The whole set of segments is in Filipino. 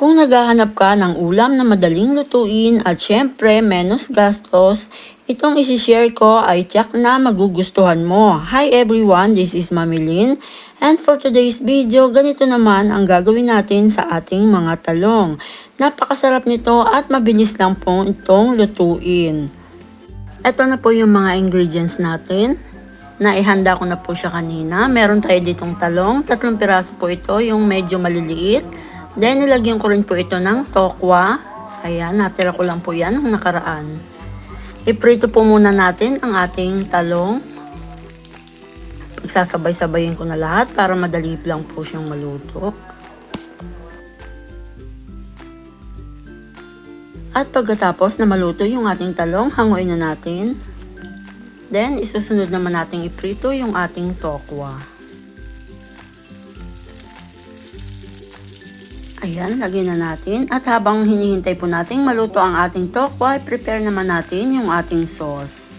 Kung naghahanap ka ng ulam na madaling lutuin at syempre menos gastos, itong isishare ko ay tiyak na magugustuhan mo. Hi everyone, this is Mami Lynn. And for today's video, ganito naman ang gagawin natin sa ating mga talong. Napakasarap nito at mabilis lang po itong lutuin. Ito na po yung mga ingredients natin. Naihanda ko na po siya kanina. Meron tayo ditong talong, 3 piraso po ito, yung medyo maliliit. Then, nilagyan ko rin po ito ng tokwa. Ayan, natira ko lang po yan ng nakaraan. Iprito po muna natin ang ating talong. Pagsasabay-sabayin ko na lahat para madali lang po siyang maluto. At pagkatapos na maluto yung ating talong, hanguin na natin. Then, isusunod naman natin iprito yung ating tokwa. Ayan, lagyan na natin. At habang hinihintay po natin maluto ang ating tokwa, prepare naman natin yung ating sauce.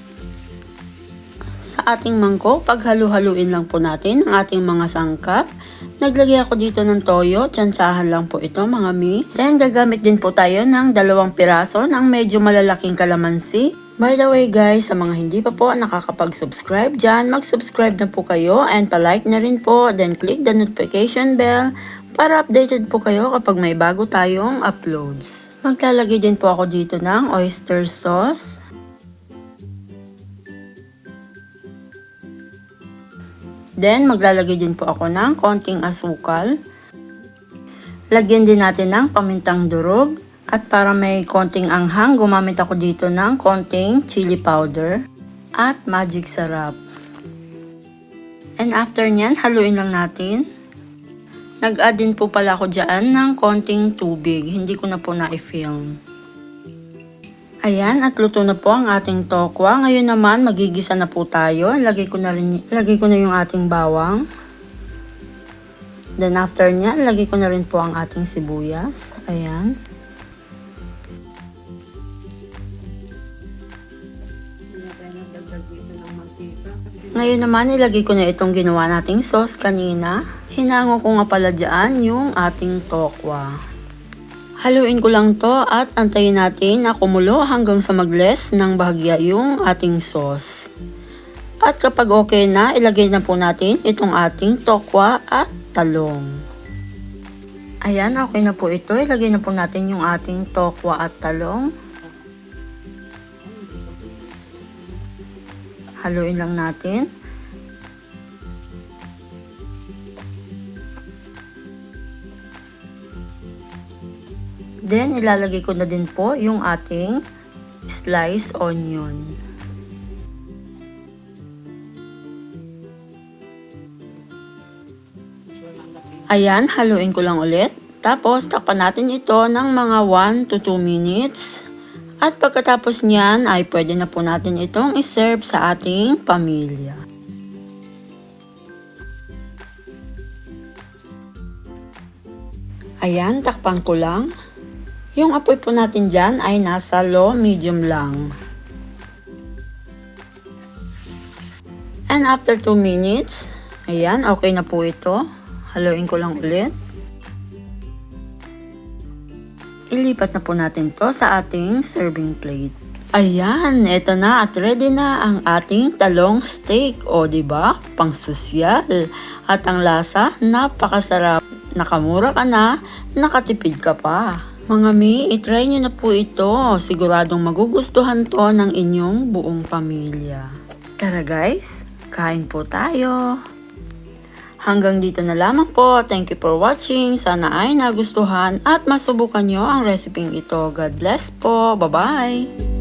Sa ating mangkok, paghalu-haluin lang po natin ang ating mga sangkap. Naglagay ako dito ng toyo, tsansahan lang po ito mga mi. Then, gagamit din po tayo ng 2 piraso ng medyo malalaking kalamansi. By the way guys, sa mga hindi pa po nakakapag-subscribe dyan, mag-subscribe na po kayo and pa-like na rin po. Then, click the notification bell para updated po kayo kapag may bago tayong uploads. Maglalagay din po ako dito ng oyster sauce. Then, maglalagay din po ako ng konting asukal. Lagyan din natin ng pamintang durog. At para may konting anghang, gumamit ako dito ng konting chili powder at magic sarap. And after nyan, haluin lang natin. Nag-add din po pala ako dyan ng konting tubig. Hindi ko na po na-film. Ayan, at luto na po ang ating tokwa. Ngayon naman, magigisa na po tayo. Lagay ko na yung ating bawang. Then after nyan, lagay ko na rin po ang ating sibuyas. Ayan. Ngayon naman, ilagay ko na itong ginawa nating sauce kanina. Hinango ko nga pala dyan yung ating tokwa. Haluin ko lang to at antayin natin na kumulo hanggang sa mag-less ng bahagya yung ating sauce. At kapag okay na, ilagay na po natin itong ating tokwa at talong. Ayan, okay na po ito. Ilagay na po natin yung ating tokwa at talong. Haluin lang natin. Then, ilalagay ko na din po yung ating sliced onion. Ayan, haluin ko lang ulit. Tapos, takpan natin ito ng mga 1 to 2 minutes. At pagkatapos niyan ay pwede na po natin itong iserve sa ating pamilya. Ayan, takpan ko lang. Yung apoy po natin dyan ay nasa low medium lang. And after 2 minutes, ayan, okay na po ito. Haluin ko lang ulit. Ilipat na po natin to sa ating serving plate. Ayan, eto na at ready na ang ating talong steak. O diba? Pang sosyal. At ang lasa, napakasarap. Nakamura ka na, nakatipid ka pa. Mga mi, itry nyo na po ito. Siguradong magugustuhan to ng inyong buong pamilya. Tara guys, kain po tayo. Hanggang dito na lamang po. Thank you for watching. Sana ay nagustuhan at masubukan nyo ang reseping ito. God bless po. Bye-bye!